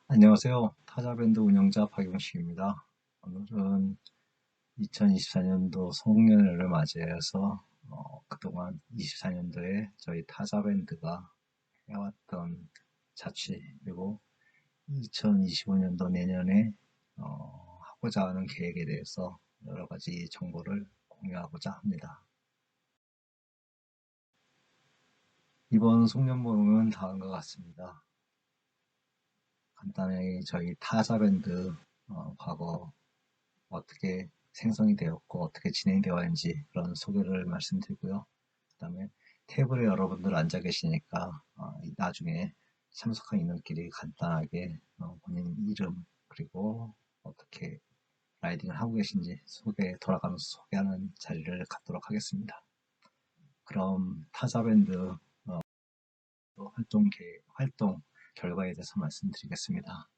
안녕하세요. 타자밴드 운영자 박용식입니다. 오늘은 2024년도 송년회를 맞이해서 그동안 24년도에 저희 타자밴드가 해왔던 자취 그리고 2025년도 내년에 하고자 하는 계획에 대해서 여러 가지 정보를 공유하고자 합니다. 이번 송년회는 다음과 같습니다. 간단히 저희 타자밴드 과거 어떻게 생성이 되었고 어떻게 진행되어 왔는지 그런 소개를 말씀드리고요. 그 다음에 테이블에 여러분들 앉아 계시니까 나중에 참석한 인원끼리 간단하게 본인 이름 그리고 어떻게 라이딩을 하고 계신지 돌아가면서 소개하는 자리를 갖도록 하겠습니다. 그럼 타자밴드 활동 결과에 대해서 말씀드리겠습니다.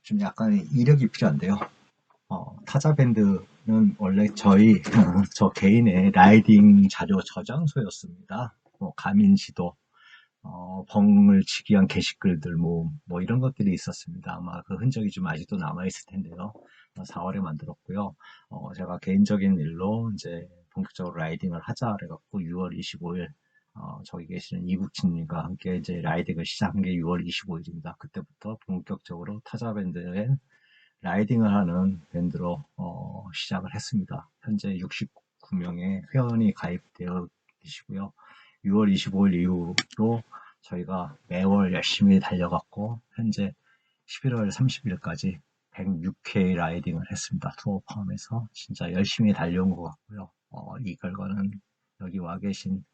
좀 약간 이력이 필요한데요. 타자 밴드는 원래 저 개인의 라이딩 자료 저장소였습니다. 가민 지도, 벙을 치기 위한 게시글들, 뭐 이런 것들이 있었습니다. 아마 그 흔적이 좀 아직도 남아있을 텐데요. 4월에 만들었고요. 제가 개인적인 일로 이제 본격적으로 라이딩을 하자 그래갖고 6월 25일, 저기 계시는 이국진님과 함께 이제 라이딩을 시작한 게 6월 25일입니다. 그때부터 본격적으로 타자 밴드에 라이딩을 하는 밴드로 시작을 했습니다. 현재 69명의 회원이 가입되어 계시고요. 6월 25일 이후로 저희가 매월 열심히 달려갔고 현재 11월 30일까지 106회 라이딩을 했습니다. 투어 포함해서 진짜 열심히 달려온 것 같고요. 이 결과는 여기 와 계신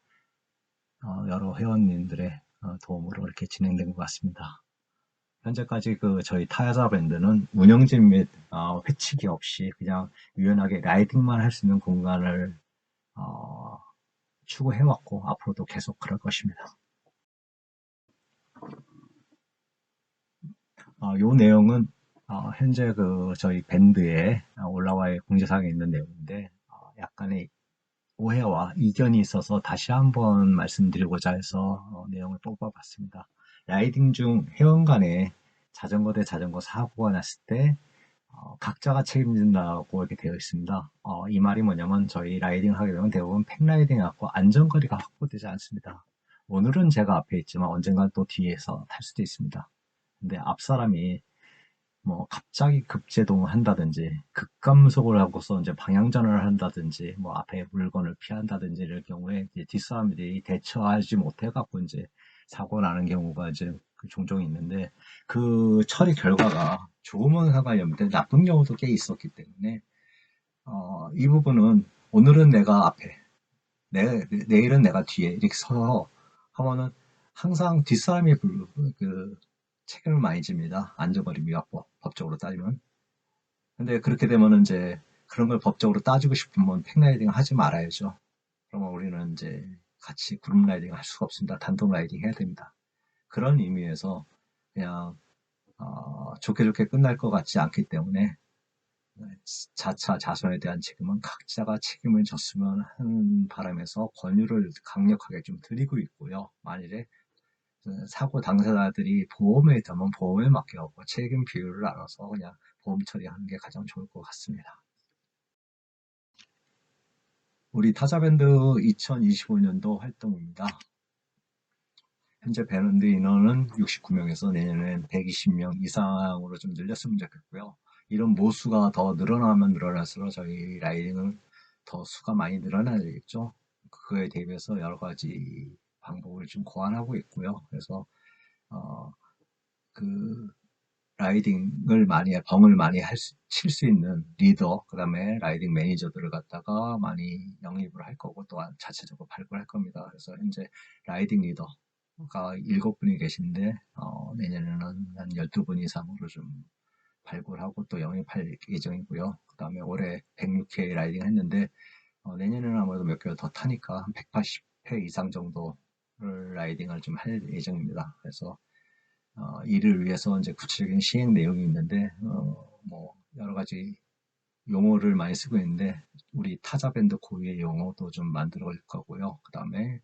여러 회원님들의 도움으로 이렇게 진행된 것 같습니다. 현재까지 저희 타야자 밴드는 운영진 및 회치기 없이 그냥 유연하게 라이딩만 할 수 있는 공간을 추구해왔고 앞으로도 계속 그럴 것입니다. 요 내용은 현재 저희 밴드에 올라와 공지사항에 있는 내용인데 약간의 오해와 이견이 있어서 다시 한번 말씀드리고자 해서 내용을 뽑아봤습니다. 라이딩 중 회원 간에 자전거 대 자전거 사고가 났을 때 각자가 책임진다고 이렇게 되어 있습니다. 이 말이 뭐냐면 저희 라이딩 하게 되면 대부분 팩라이딩 갖고 안전거리가 확보되지 않습니다. 오늘은 제가 앞에 있지만 언젠간 또 뒤에서 탈 수도 있습니다. 근데 앞 사람이 뭐 갑자기 급제동을 한다든지 급감속을 하고서 이제 방향전환을 한다든지 뭐 앞에 물건을 피한다든지 이럴 경우에 이제 뒷사람들이 대처하지 못해 갖고 이제 사고 나는 경우가 이제 종종 있는데 그 처리 결과가 좋으면 상관이 없는데 나쁜 경우도 꽤 있었기 때문에 이 부분은 오늘은 내가 앞에 내일은 내가 뒤에 이렇게 서서 하면은 항상 뒷사람이 책임을 많이 집니다. 안전거리 위반법 법적으로 따지면. 근데 그렇게 되면 이제 그런 걸 법적으로 따지고 싶으면 팩라이딩 하지 말아야죠. 그러면 우리는 이제 같이 그룹 라이딩 할 수가 없습니다. 단독 라이딩 해야 됩니다. 그런 의미에서 그냥 좋게 좋게 끝날 것 같지 않기 때문에 자차 자손에 대한 책임은 각자가 책임을 졌으면 하는 바람에서 권유를 강력하게 좀 드리고 있고요. 만일에 사고 당사자들이 보험에 있다면 보험에 맡겨갖고 책임 비율을 나눠서 그냥 보험 처리하는 게 가장 좋을 것 같습니다. 우리 타자밴드 2025년도 활동입니다. 현재 밴드 인원은 69명에서 내년엔 120명 이상으로 좀 늘렸으면 좋겠고요. 이런 모수가 더 늘어나면 늘어날수록 저희 라이딩은 더 수가 많이 늘어나야 되겠죠. 그거에 대비해서 여러 가지 방법을 좀 고안하고 있고요. 그래서 그 라이딩을 벙을 많이 칠 수 있는 리더, 그 다음에 라이딩 매니저들을 갖다가 많이 영입을 할 거고, 또한 자체적으로 발굴할 겁니다. 그래서 현재 라이딩 리더가 7분이 계신데, 내년에는 한 12분 이상으로 좀 발굴하고 또 영입할 예정이고요. 그 다음에 올해 106회 라이딩 했는데, 내년에는 아무래도 몇 개월 더 타니까 한 180회 이상 정도를 라이딩을 좀 할 예정입니다. 그래서 이를 위해서 이제 구체적인 시행 내용이 있는데 뭐 여러 가지 용어를 많이 쓰고 있는데 우리 타자 밴드 고유의 용어도 좀 만들어 갈 거고요. 그 다음에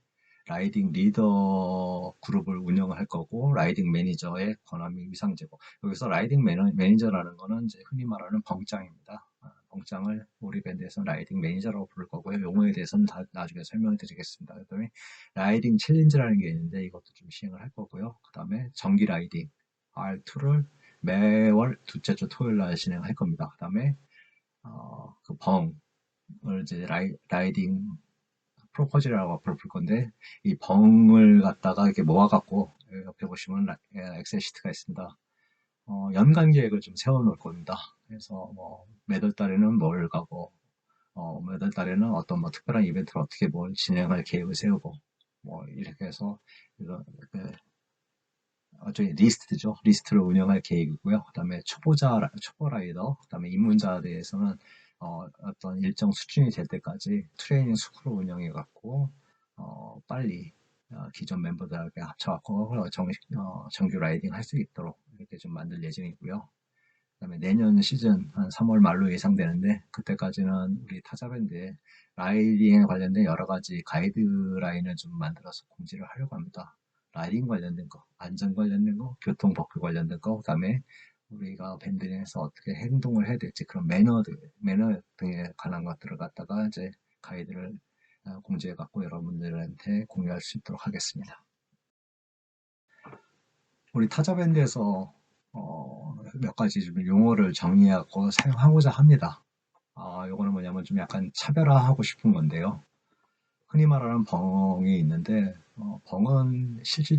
라이딩 리더 그룹을 운영을 할 거고, 라이딩 매니저의 권한및 위상 제고. 여기서 라이딩 매니저라는 거는 이제 흔히 말하는 벙짱입니다. 벙짱을 우리 밴드에서는 라이딩 매니저라고 부를 거고요. 용어에 대해서는 다 나중에 설명을 드리겠습니다. 그다음에 라이딩 챌린지라는 게 있는데 이것도 좀 시행을 할 거고요. 그다음에 정기 라이딩 R2를 매월 둘째 주 토요일 날 진행할 겁니다. 그다음에 그 벙을 이제 라이딩 프로포즈라고 앞으로 불 건데, 이 벙을 갖다가 이렇게 모아갖고, 옆에 보시면 엑셀 시트가 있습니다. 연간 계획을 좀 세워놓을 겁니다. 그래서 뭐 매달 달에는 뭘 가고, 매달 달에는 어떤 뭐 특별한 이벤트를 어떻게 뭘 진행할 계획을 세우고, 뭐 이렇게 해서 이런 저희 리스트죠. 리스트를 운영할 계획이고요. 그다음에 초보 라이더, 그다음에 입문자에 대해서는 어떤 일정 수준이 될 때까지 트레이닝 스쿨을 운영해 갖고 빨리 기존 멤버들에게 합쳐갖고 정규 라이딩 할 수 있도록 이렇게 좀 만들 예정이고요. 그다음에 내년 시즌 한 3월 말로 예상되는데, 그때까지는 우리 타자 밴드에 라이딩에 관련된 여러 가지 가이드라인을 좀 만들어서 공지를 하려고 합니다. 라이딩 관련된 거, 안전 관련된 거, 교통법규 관련된 거, 그다음에 우리가 밴드 내에서 어떻게 행동을 해야 될지 그런 매너 등에 관한 것들을 갖다가 이제 가이드를 공지해 갖고 여러분들한테 공유할 수 있도록 하겠습니다. 우리 타자 밴드에서 몇 가지 좀 용어를 정의하고 사용하고자 합니다. 요거는 뭐냐면 좀 약간 차별화하고 싶은 건데요. 흔히 말하는 벙이 있는데, 벙은 실제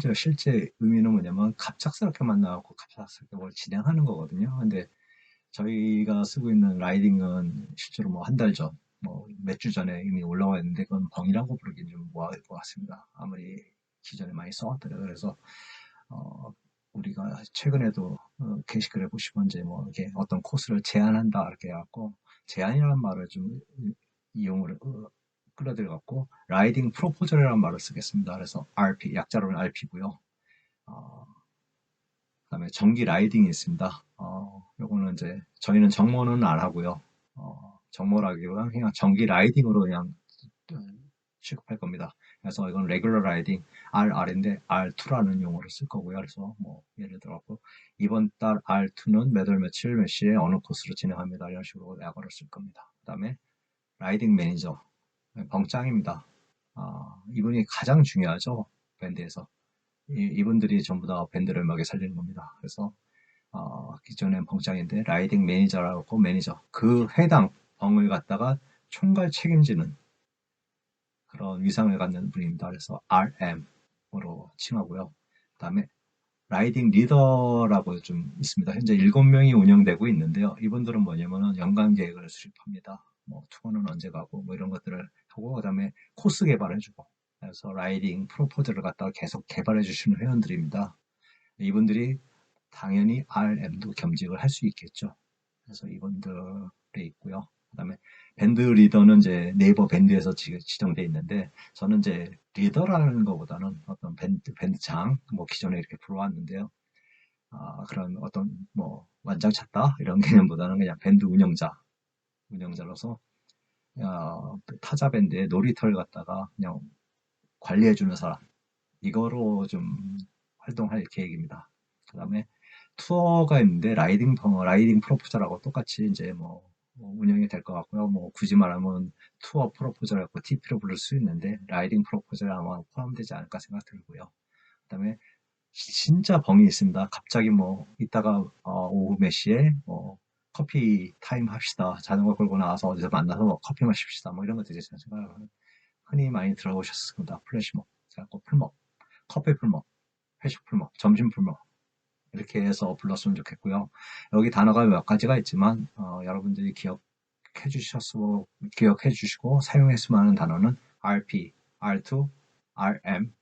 의미는 뭐냐면 갑작스럽게 만나고 갑작스럽게 뭘 진행하는 거거든요. 근데 저희가 쓰고 있는 라이딩은 실제로 뭐 한 달 전, 뭐 몇 주 전에 이미 올라와 있는데, 그건 벙이라고 부르긴 좀 뭐할 것 같습니다. 아무리 기존에 많이 써왔더라도. 그래서 어, 우리가 최근에도 게시글에 보시면 이제 뭐 이렇게 어떤 코스를 제안한다 이렇게 해갖고, 제안이라는 말을 좀 이용을 끌어들여갖고 라이딩 프로포절이라는 말을 쓰겠습니다. 그래서 RP 약자로는 RP고요. 그다음에 정기 라이딩이 있습니다. 요거는 이제 저희는 정모는 안 하고요. 정모라기보다는 그냥 정기 라이딩으로 그냥 취급할 겁니다. 그래서 이건 레귤러 라이딩 RR인데 R2라는 용어를 쓸 거고요. 그래서 뭐 예를 들어 이번 달 R2는 몇 월 며칠 몇 시에 어느 코스로 진행합니다. 이런 식으로 약어를 쓸 겁니다. 그다음에 라이딩 매니저 벙짱입니다. 이분이 가장 중요하죠. 밴드에서. 이분들이 전부 다 밴드를 음악에 살리는 겁니다. 그래서 기존엔 벙짱인데 라이딩 매니저라고 매니저 그 해당 벙을 갖다가 총괄 책임지는 그런 위상을 갖는 분입니다. 그래서 RM으로 칭하고요. 그 다음에 라이딩 리더라고 좀 있습니다. 현재 7명이 운영되고 있는데요. 이분들은 뭐냐면은 연간 계획을 수립합니다. 뭐 투어는 언제 가고 뭐 이런 것들을 하고, 그 다음에 코스 개발해주고, 그래서 라이딩 프로포즈를 갖다가 계속 개발해 주시는 회원들입니다. 이분들이 당연히 RM도 겸직을 할 수 있겠죠. 그래서 이분들이 있고요. 그다음에 밴드 리더는 이제 네이버 밴드에서 지정돼 있는데, 저는 이제 리더라는 것보다는 어떤 밴드장, 뭐 기존에 이렇게 불러왔는데요. 그런 어떤 뭐 완장 찾다 이런 개념보다는 그냥 밴드 운영자로서 타자 밴드의 놀이터를 갖다가 그냥 관리해주는 사람, 이거로 좀 활동할 계획입니다. 그다음에 투어가 있는데 라이딩 프로포저라고 똑같이 이제 뭐 운영이 될 것 같고요. 뭐 굳이 말하면 투어 프로포저라고 TP로 부를 수 있는데 라이딩 프로포저에 아마 포함되지 않을까 생각 들고요. 그다음에 진짜 벙이 있습니다. 갑자기 뭐 이따가 오후 몇 시에 뭐 커피 타임 합시다. 자전거 끌고 나와서 어디서 만나서 뭐 커피 마십시다. 뭐 이런 것들이 제가 흔히 많이 들어보셨을 겁니다. 플래시몹, 풀몹, 커피 풀몹, 회식 풀몹, 점심 풀몹, 이렇게 해서 불렀으면 좋겠고요. 여기 단어가 몇 가지가 있지만 여러분들이 기억해 주시고 사용했으면 하는 단어는 RP, R2, RM,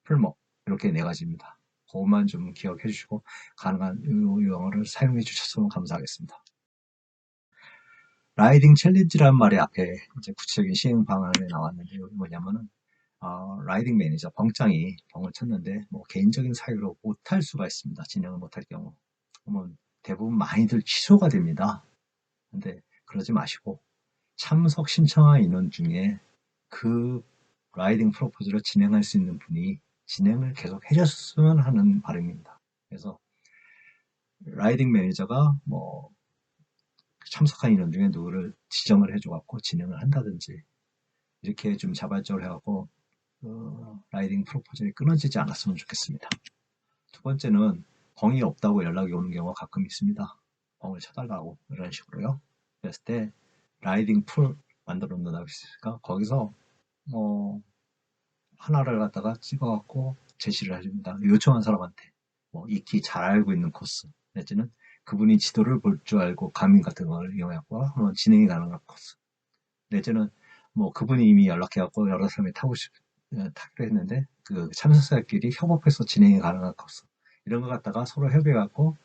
풀몹, 이렇게 네 가지입니다. 그것만 좀 기억해 주시고 가능한 이 영어를 사용해 주셨으면 감사하겠습니다. 라이딩 챌린지라는 말이 앞에 이제 구체적인 시행 방안에 나왔는데, 여기 뭐냐면은 라이딩 매니저 벙짱이 벙을 쳤는데 뭐 개인적인 사유로 못할 수가 있습니다. 진행을 못할 경우. 그러면 대부분 많이들 취소가 됩니다. 근데 그러지 마시고 참석 신청한 인원 중에 그 라이딩 프로포즈를 진행할 수 있는 분이 진행을 계속 해줬으면 하는 바람입니다. 그래서 라이딩 매니저가 뭐 참석한 인원 중에 누구를 지정을 해줘갖고 진행을 한다든지 이렇게 좀 자발적으로 해갖고 라이딩 프로포즈가 끊어지지 않았으면 좋겠습니다. 두 번째는 벙이 없다고 연락이 오는 경우가 가끔 있습니다. 벙을 쳐달라고 이런 식으로요. 그랬을 때 라이딩 풀 만들어 놓는다고 했으니까 거기서 뭐 하나를 갖다가 찍어갖고 제시를 해줍니다. 요청한 사람한테 뭐 익히 잘 알고 있는 코스 내지는 그분이 지도를 볼 줄 알고 가민 같은 걸 이용해갖고 한번 진행이 가능한 코스 내지는 뭐 그분이 이미 연락해갖고 여러 사람이 타기로 했는데 그 참석자끼리 협업해서 진행이 가능한 코스 이런 거 갖다가 서로 협의해갖고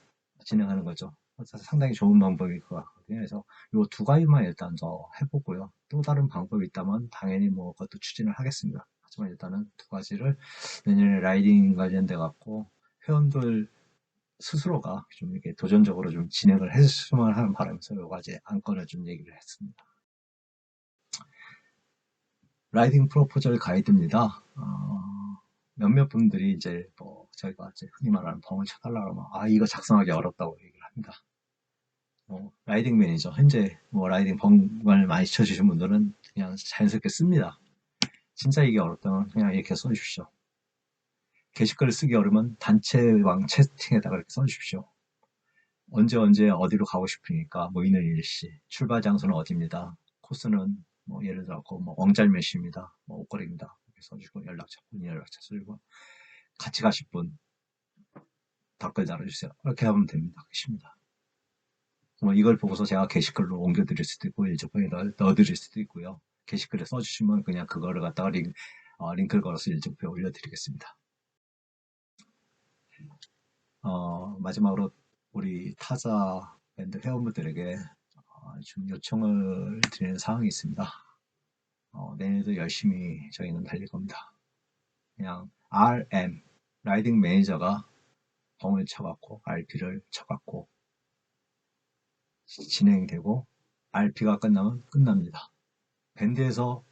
진행하는 거죠. 상당히 좋은 방법일 것 같거든요. 그래서 이 두 가지만 일단 저 해보고요. 또 다른 방법이 있다면 당연히 뭐 그것도 추진을 하겠습니다. 하지만 일단은 두 가지를 내년에 라이딩 관련돼 갖고 회원들 스스로가 좀 이렇게 도전적으로 좀 진행을 했으면 하는 바람에서 이 가지 안건을 좀 얘기를 했습니다. 라이딩 프로포절 가이드입니다. 몇몇 분들이 이제 뭐 저희가 이제 흔히 말하는 벙을 쳐달라고 하면 이거 작성하기 어렵다고 얘기를 합니다. 라이딩 매니저 현재 뭐 라이딩 벙을 많이 쳐주신 분들은 그냥 자연스럽게 씁니다. 진짜 이게 어렵다면 그냥 이렇게 써주십시오. 게시글을 쓰기 어려우면 단체방 채팅에다가 이렇게 써주십시오. 언제 어디로 가고 싶으니까 뭐 있는 일시 출발 장소는 어디입니다. 코스는 뭐 예를 들어 뭐 왕잘매시입니다. 뭐 옷걸이입니다. 이렇게 써주고 연락처 써주고 같이 가실 분 댓글 달아주세요. 이렇게 하면 됩니다. 끝입니다. 뭐 이걸 보고서 제가 게시글로 옮겨드릴 수도 있고 일정표에 넣어드릴 수도 있고요. 게시글에 써주시면 그냥 그거를 갖다가 링크를 걸어서 일정표에 올려드리겠습니다. 마지막으로 우리 타자 밴드 회원분들에게 좀 요청을 드리는 사항이 있습니다. 내년에도 열심히 저희는 달릴 겁니다. 그냥 RM 라이딩 매니저가 벙을 쳐갖고 RP를 쳐갖고 진행되고 RP가 끝나면 끝납니다. 밴드에서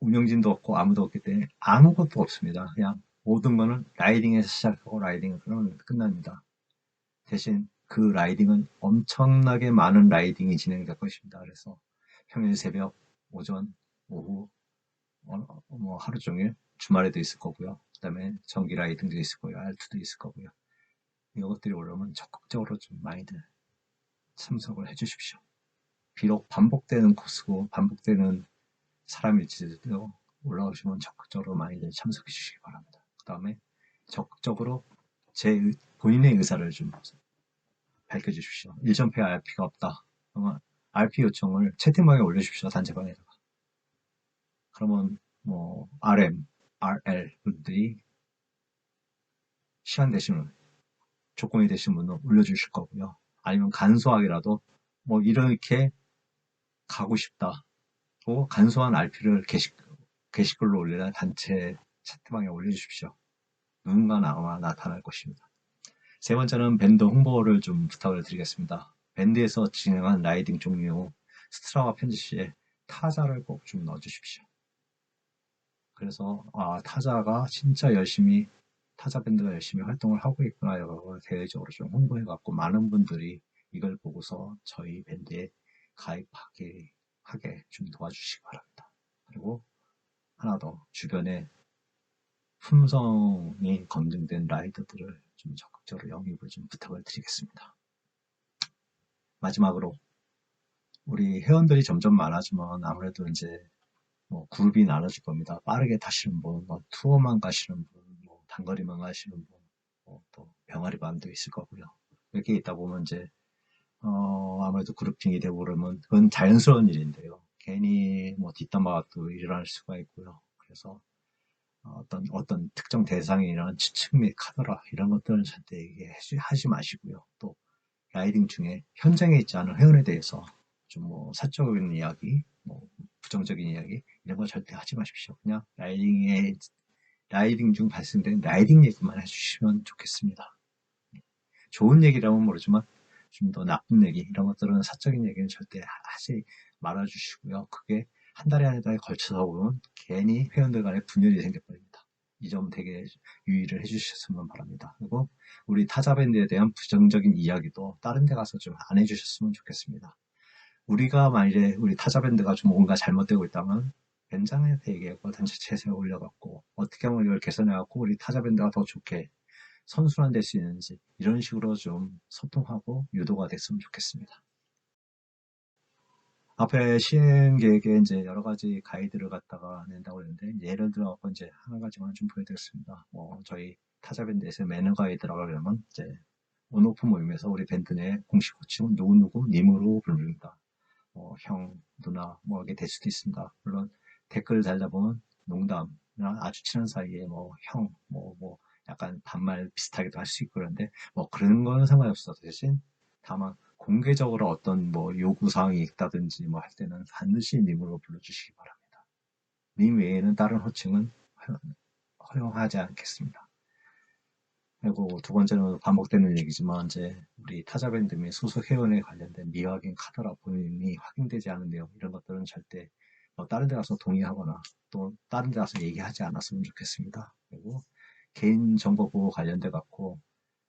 운영진도 없고 아무도 없기 때문에 아무것도 없습니다. 그냥 모든 거는 라이딩에서 시작하고 라이딩은 그러면 끝납니다. 대신 그 라이딩은 엄청나게 많은 라이딩이 진행될 것입니다. 그래서 평일 새벽, 오전, 오후, 뭐 하루 종일 주말에도 있을 거고요. 그 다음에 정기 라이딩도 있을 거고요. R2도 있을 거고요. 이것들이 올라오면 적극적으로 좀 많이들 참석을 해주십시오. 비록 반복되는 코스고 반복되는 사람일지도 올라오시면 적극적으로 많이들 참석해 주시기 바랍니다. 그 다음에 적극적으로 본인의 의사를 좀 밝혀주십시오. 일정표에 RP가 없다. 그러면 RP 요청을 채팅방에 올려주십시오. 단체방에다가. 그러면 뭐 RM, RL 분들이 시간 되시면 조건이 되신 분은 올려주실 거고요. 아니면 간소하게라도 뭐 이렇게 가고 싶다. 또 간소한 RP를 게시글로 올리는 단체 채팅방에 올려주십시오. 누군가는 아마 나타날 것입니다. 세 번째는 밴드 홍보를 좀 부탁을 드리겠습니다. 밴드에서 진행한 라이딩 종류 스트라와 편지 시에 타자를 꼭 좀 넣어주십시오. 그래서 타자가 진짜 열심히 타자 밴드가 열심히 활동을 하고 있구나 라고 대외적으로 좀 홍보해갖고 많은 분들이 이걸 보고서 저희 밴드에 가입하게 좀 도와주시기 바랍니다. 그리고 하나 더 주변에 품성이 검증된 라이더들을 좀 적극적으로 영입을 좀 부탁을 드리겠습니다. 마지막으로 우리 회원들이 점점 많아지면 아무래도 이제 뭐 그룹이 나눠질 겁니다. 빠르게 타시는 분, 뭐 투어만 가시는 분, 뭐 단거리만 가시는 분, 또 병아리 반도 있을 거고요. 이렇게 있다 보면 이제 아무래도 그룹핑이 되고 그러면 그건 자연스러운 일인데요. 괜히 뭐 뒷담화가 또 일어날 수가 있고요. 그래서 어떤 특정 대상이나 추측 및 카더라 이런 것들은 절대 하지 마시고요. 또 라이딩 중에 현장에 있지 않은 회원에 대해서 좀 뭐 사적인 이야기, 뭐 부정적인 이야기 이런 거 절대 하지 마십시오. 그냥 라이딩 중 발생된 라이딩 얘기만 해주시면 좋겠습니다. 좋은 얘기라면 모르지만 좀 더 나쁜 얘기 이런 것들은 사적인 얘기는 절대 하지 말아주시고요. 그게 한 달에 한 달에 걸쳐서 보면 괜히 회원들 간에 분열이 생겨버립니다. 이 점 되게 유의를 해주셨으면 바랍니다. 그리고 우리 타자 밴드에 대한 부정적인 이야기도 다른 데 가서 좀 안 해주셨으면 좋겠습니다. 우리가 만일에 우리 타자 밴드가 좀 뭔가 잘못되고 있다면 밴장한테 얘기하고 단체 챗에 올려갖고 어떻게 하면 이걸 개선해갖고 우리 타자 밴드가 더 좋게 선순환될 수 있는지 이런 식으로 좀 소통하고 유도가 됐으면 좋겠습니다. 앞에 시행 계획에 이제 여러 가지 가이드를 갖다가 낸다고 했는데, 예를 들어 이제 한 가지만 좀 보여드렸습니다. 저희 타자 밴드에서 매너 가이드라고 하면 이제 온오프 모임에서 우리 밴드 내 공식 호칭은 누구누구 님으로 부릅니다. 형, 누나, 뭐 이게 될 수도 있습니다. 물론 댓글 달다 보면 농담이나 아주 친한 사이에 형, 약간 반말 비슷하게도 할 수 있고 그런데 그런 거는 상관없어. 대신 다만 공개적으로 어떤 요구사항이 있다든지 할 때는 반드시 님으로 불러주시기 바랍니다. 님 외에는 다른 호칭은 허용하지 않겠습니다. 그리고 두 번째는 반복되는 얘기지만 이제 우리 타자밴드 및 소속 회원에 관련된 미확인 카더라 본인이 확인되지 않은 내용 이런 것들은 절대 다른 데 가서 동의하거나 또 다른 데 가서 얘기하지 않았으면 좋겠습니다. 그리고 개인정보 보호 관련돼 갖고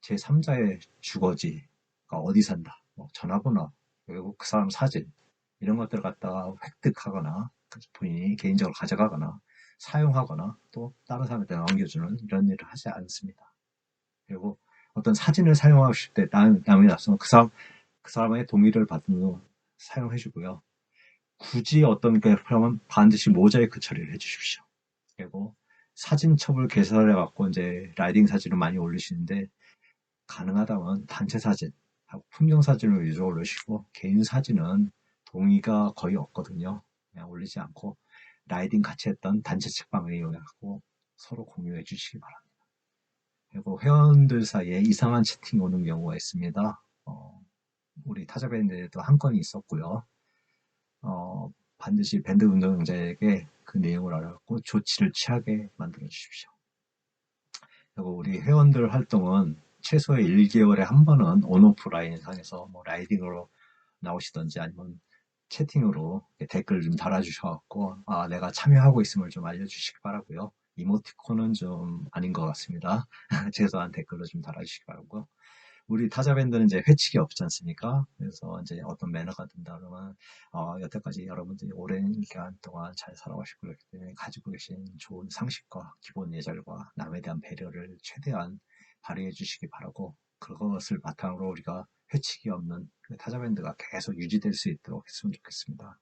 제3자의 주거지가 어디 산다, 전화번호, 그리고 그 사람 사진 이런 것들을 갖다가 획득하거나 본인이 개인적으로 가져가거나 사용하거나 또 다른 사람한테 넘겨주는 이런 일을 하지 않습니다. 그리고 어떤 사진을 사용하고 싶을 때 남이 낯서면 그 사람의 동의를 받은 후 사용해 주고요. 굳이 어떤 게 필요하면 반드시 모자이크 처리를 해 주십시오. 그리고 사진첩을 개설해 갖고 이제 라이딩 사진을 많이 올리시는데 가능하다면 단체 사진 하고 풍경 사진을 위주로 올리시고 개인 사진은 동의가 거의 없거든요. 그냥 올리지 않고 라이딩 같이 했던 단체 책방을 이용하고 서로 공유해 주시기 바랍니다. 그리고 회원들 사이에 이상한 채팅이 오는 경우가 있습니다. 우리 타자 밴드에도 한 건이 있었고요. 반드시 밴드 운영자에게 그 내용을 알아갖고 조치를 취하게 만들어 주십시오. 그리고 우리 회원들 활동은 최소의 1개월에 한 번은 온오프 라인 상에서 라이딩으로 나오시던지 아니면 채팅으로 댓글 좀 달아주셔갖고 내가 참여하고 있음을 좀 알려주시기 바라고요. 이모티콘은 좀 아닌 것 같습니다. 최소한 댓글로 좀 달아주시기 바라고. 우리 타자 밴드는 이제 회칙이 없지 않습니까? 그래서 이제 어떤 매너가 든다 그러면 여태까지 여러분들이 오랜 기간 동안 잘 살아오시고 그렇기 때문에 가지고 계신 좋은 상식과 기본 예절과 남에 대한 배려를 최대한 발휘해 주시기 바라고, 그것을 바탕으로 우리가 회칙이 없는 타자 밴드가 계속 유지될 수 있도록 했으면 좋겠습니다.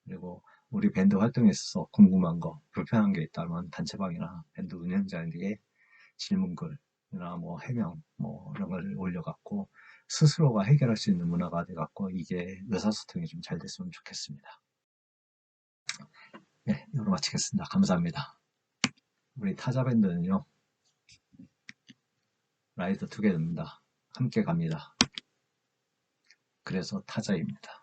그리고 우리 밴드 활동에 있어서 궁금한 거, 불편한 게 있다면 단체방이나 밴드 운영자에게 질문글이나 해명 이런 걸 올려갖고 스스로가 해결할 수 있는 문화가 돼갖고 이게 의사소통이 좀 잘 됐으면 좋겠습니다. 네, 이걸로 마치겠습니다. 감사합니다. 우리 타자 밴드는요, 라이더 투게더입니다. 함께 갑니다. 그래서 타자입니다.